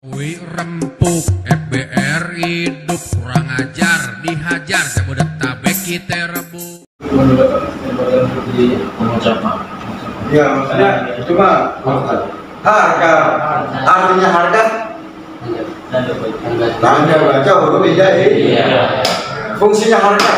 Wih rempuk FBR hidup kurang ajar dihajar Jabodetabek kita rebu. Ya maksudnya cuma harga, artinya harga tanda baca huruf hijai. Fungsinya harga.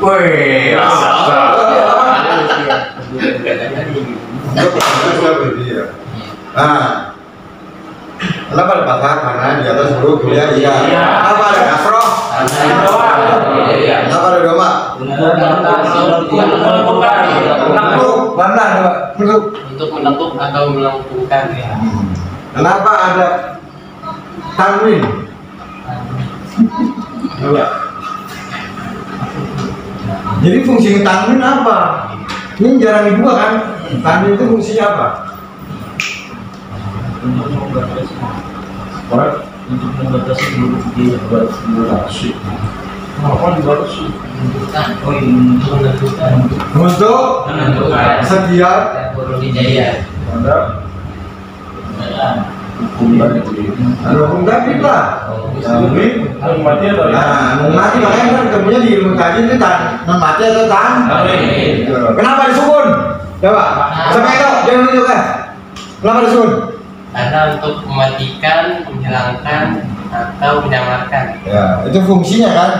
Wih, nah, kenapa ada patah? Karena di atas huruf ya, iya. Kenapa ada kasroh? Kenapa ada doma? Untuk menentuk atau melengkungkan ya. Kenapa ada tanwin? Coba. Jadi fungsi tanwin apa? Ini jarang dibuat kan? Tanwin itu fungsinya apa? Untuk membatasi huruf dia berarti apa dibatasi? Untuk setiap huruf hijaya. Ada hukum tadi lah. mati atau Nah, mati makanya kan kemudian di ilmu tadi itu mati atau kenapa disukun? Coba, sampai itu jangan nunjuk kan? Kenapa disukun? Karena untuk mematikan, menghilangkan atau menyamarkan. Ya, itu fungsinya kan?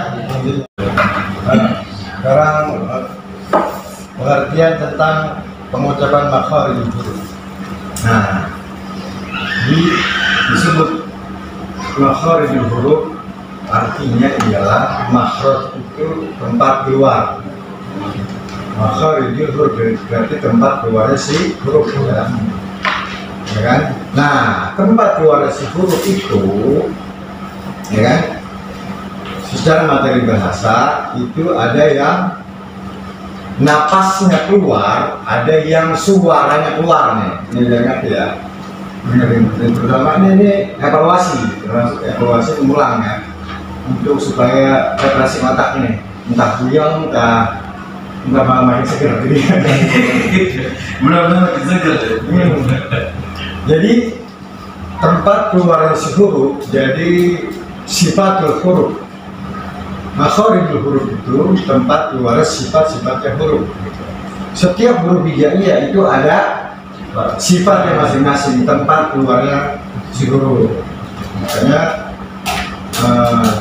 Sekarang pengertian tentang pengucapan makhraj huruf. Nah, disebut makhraj huruf artinya ialah makhraj itu tempat keluar. Makhraj huruf berarti tempat keluarnya si huruf ya. Ya kan? Nah, tempat keluar si huruf itu, ya kan? Secara materi bahasa itu ada yang napasnya keluar, ada yang suaranya keluar nih. Ini jangan ya. Terutama ini evaluasi, termasuk evaluasi mengulang ya, untuk supaya represi otak ini, entah buyong, entah makin seger, benar-benar seger. Jadi tempat keluar si huruf, jadi sifatul huruf. Makharijul huruf itu tempat keluar sifat-sifatnya huruf. Setiap huruf hijaiyah itu ada sifatnya masing-masing, tempat keluarnya si huruf. Makanya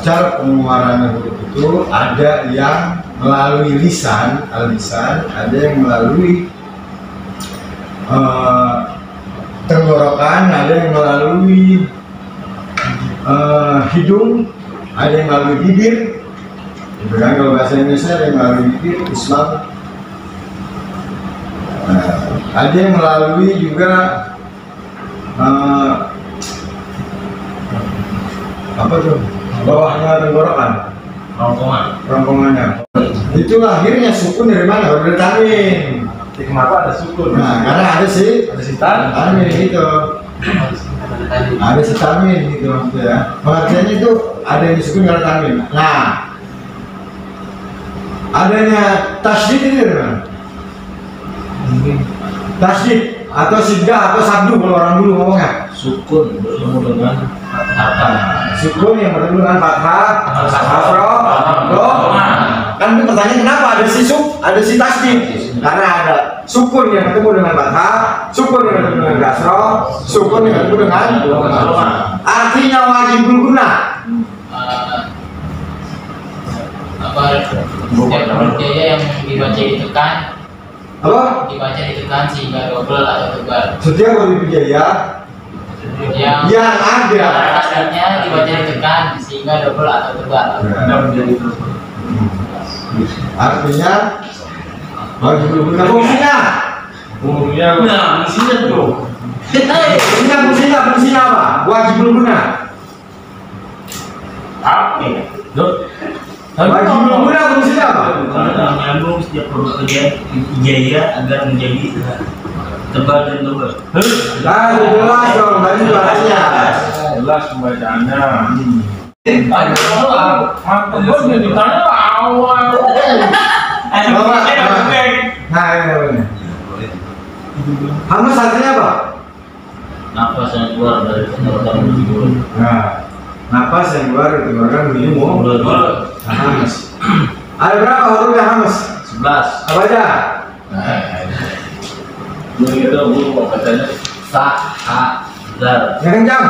cara pengeluaran huruf itu ada yang melalui lisan, al-lisan, ada yang melalui tenggorokan, ada yang melalui hidung, ada yang melalui bibir. Gitu kan, kalau bahasa Indonesia ada yang melalui bibir, Islam. Ada yang melalui juga apa tuh? Bawahnya tenggorokan, rongkongannya. Itu lahirnya sukun dari mana? Dari tanwin. Kenapa ada sukun? Nah, karena ada tanwin gitu. Ada si tanwin gitu maksudnya. Pengertiannya itu ada yang disukun karena tanwin. Nah, adanya tasydid ini dari mana? Tasydid atau siddah atau sabdu kalau orang dulu ngomongnya. Sukun bertemu dengan Sukun yang bertemu dengan fathah, kasroh, doma. Kan itu pertanyaan kenapa ada si tasydid? Karena ada sukun yang bertemu dengan fathah, sukun yang bertemu dengan kasroh, sukun yang bertemu dengan doma. Artinya wajib berguna. Setiap huruf hijaya yang dibaca ditekan, Apa? dibaca ditekan sehingga double atau tebal. Setiap huruf hijaiyah yang ada aslinya dibaca ditekan sehingga double atau tebal. Artinya wajib berguna. Fungsinya fungsinya tuh fungsinya apa? Wajib berguna. apa? Wajib berguna fungsinya apa? Menyambung setiap huruf hijaiyah agar menjadi tebal dan tebal. Nah, jelas dong, tadi bahasanya. Jelas pembacaannya. Makanya ditanya awal. Nah, ini Hamas artinya apa? Nafas yang keluar dari tenggorokan menuju mulut. Nah, napas yang keluar dari tenggorokan menuju mulut. Hamas. Ada berapa huruf yang hamas? 11. Apa aja? Begitu Bu katanya sa ha zal. Yang kencang.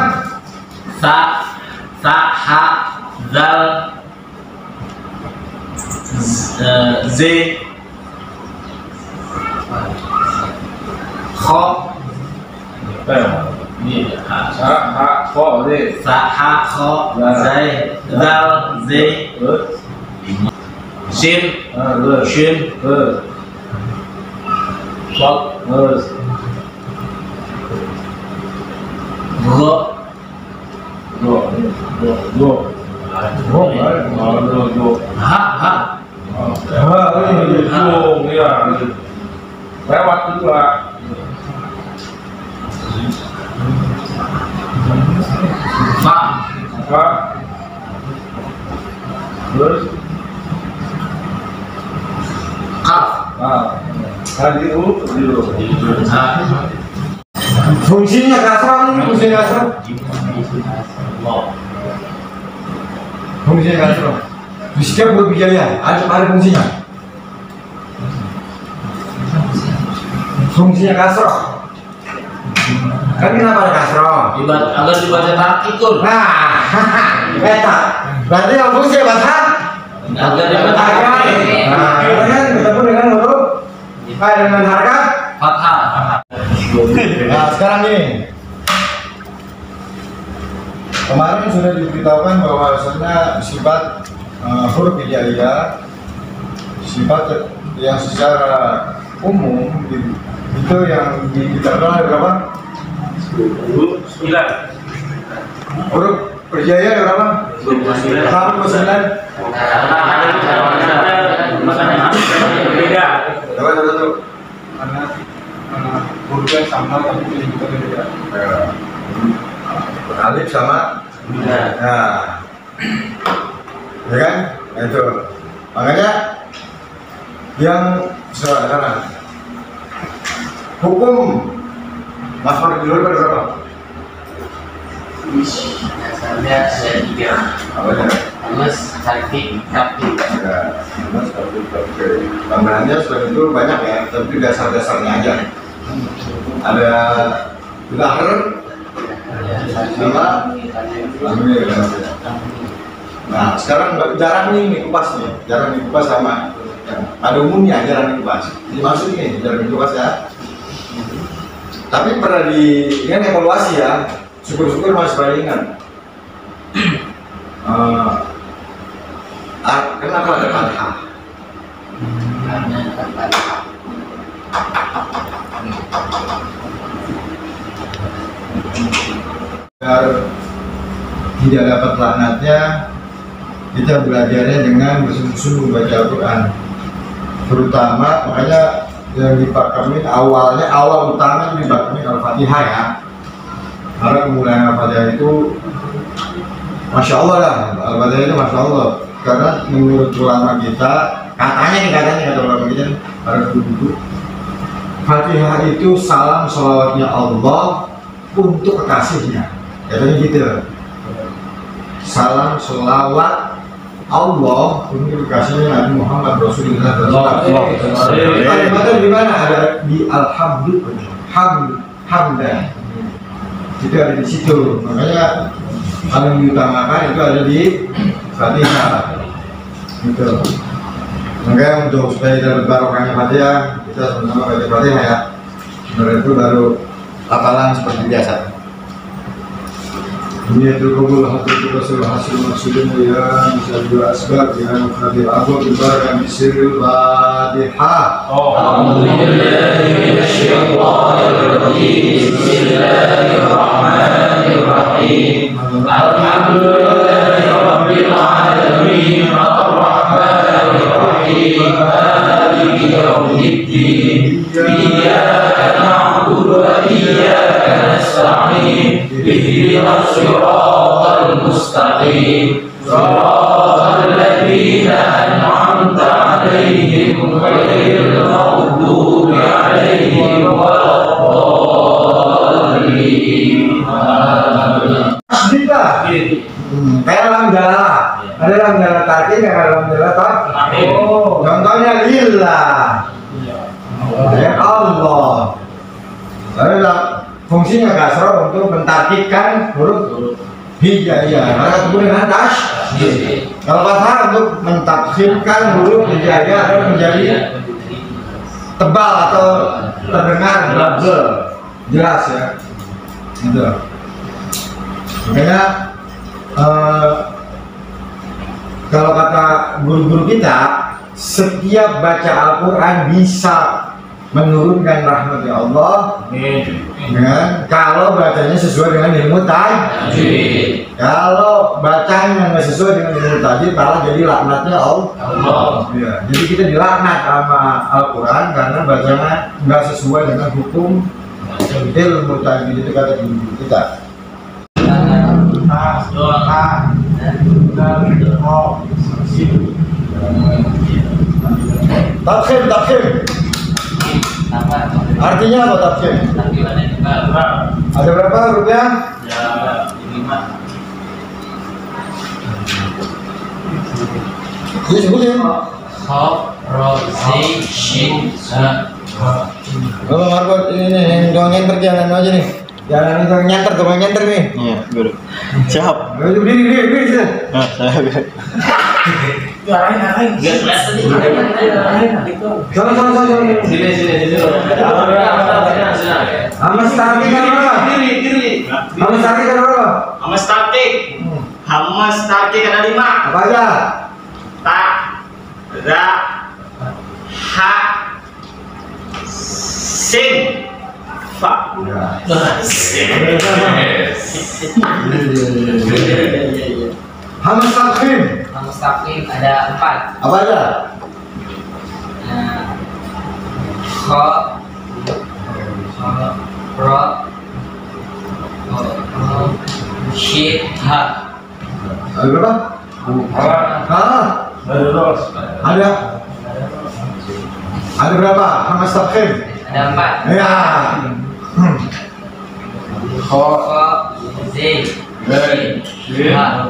Sa ha zal z kho ini ha kho ini sa ha kho zai zal z shin shin Sok, lewat itu lah. Terus kaf Fungsinya kasrah ini, fungsinya kasrah. Fungsinya kasrah. Di setiap huruf hijaiyah ada fungsinya. Fungsinya kasrah. Kan kenapa ada kasrah? agar dibaca takikur. Nah, eta. Berarti yang fungsi baca Agar dibaca takikur. Nah, kan ketemu dengan huruf dengan harkat Fathah. Nah sekarang nih, kemarin sudah diberitahukan bahwasanya sifat huruf hijaiyah, sifat yang secara umum itu yang diterapkan ada berapa? 9. Huruf hijaiyah ada berapa? 29. Beda. Satu. Karena hurufnya sama tapi penyebutannya beda. Alif sama nah, ya kan? Nah, itu makanya yang sekarang hukum masmar di luar berapa? Dasarnya ada 3. Apa ya? Hamas, harfi, kafi. Ya, mas tapi tambahannya selain itu banyak ya, tapi dasar-dasarnya aja. Ada lahir sama lamir. Nah, sekarang jarang nih kupas nih, jarang dikupas sama. Ada umumnya jarang dikupas. Dimaksud ini jarang dikupas ya. Tapi pernah ini evaluasi ya. Syukur-syukur masih pada ingat. Kenapa ada fathah? Karena fathah. Agar tidak dapat laknatnya, kita belajarnya dengan bersungguh-sungguh baca Al-Quran. Terutama makanya yang dipakamin awal utama dipakamin Al-Fatihah ya. Karena kemuliaan Al-Fatihah itu Masya Allah lah, Al-Fatihah itu Masya Allah. Karena menurut ulama kita, kata ulama kita, para guru, Fatihah itu salam sholawatnya Allah untuk kekasihnya. Katanya gitu. Salam sholawat Allah untuk kekasihnya Nabi Muhammad Rasulullah SAW. Kalimatnya di mana? Ada di Hamdan. Itu ada di situ. Makanya paling diutamakan itu ada di Fatihah. Gitu. Makanya untuk supaya kita barokahnya Fatihah, kita sama-sama baca Fatihah ya. Sebenarnya itu baru hafalan seperti biasa. Ini itu kubul hati rasul hasil maksudnya ya bisa dua asbab dengan hadir aku berbahagia bisirul Fatihah. Bismillahirrahmanirrahim. Alhamdulillahirabbil alamin arrahmanir rahim maliki yaumiddin iyyaka na'budu wa iyyaka nasta'in ihdinas siratal mustaqim siratal ladzina an'amta 'alaihim ghairil maghdubi 'alaihim dalam jalan tarkib, yang dalam jalan tarkib. Contohnya lillah. Ya Allah. Lalu fungsinya kasroh untuk mentarkibkan huruf hijaiyah. Maka ketemu dengan tasydid. Kalau fathah untuk mentafsirkan huruf hijaiyah atau menjadi tebal atau terdengar jelas ya. Gitu. Makanya kalau kata guru-guru kita, setiap baca Al-Quran bisa menurunkan rahmat Allah kalau bacanya sesuai dengan ilmu tajwid. Kalau bacanya nggak sesuai dengan ilmu tajwid, malah jadi laknatnya Allah. Ya, jadi kita dilaknat sama Al-Quran karena bacanya nggak sesuai dengan hukum ilmu tajwid. Itu kata guru kita. Tafsir. Artinya apa tafsir? Ada berapa hurufnya? Ya, 5. Disebutin. Kalau Marbot ini yang doang nyenter jangan aja nih. Jangan itu nyenter, tukang nyenter nih. Iya, guru. Siap. Berdiri. Nah, saya Gak kelihatan nih. Jangan. Sini. Hamas Tarkik kan berapa? Diri. Hamas Tarkik kan berapa? Hamas Tarkik ada 5. Apa aja? Ta, ra, ha, sin, fa. Hamas Tarkik. Mustaqim ada 4. Apa aja? Kha, ra, shin, ha. Ada berapa? Ada berapa? Hamas Tarkik. Ada 4. Ya. Kha, zin, shin, ha.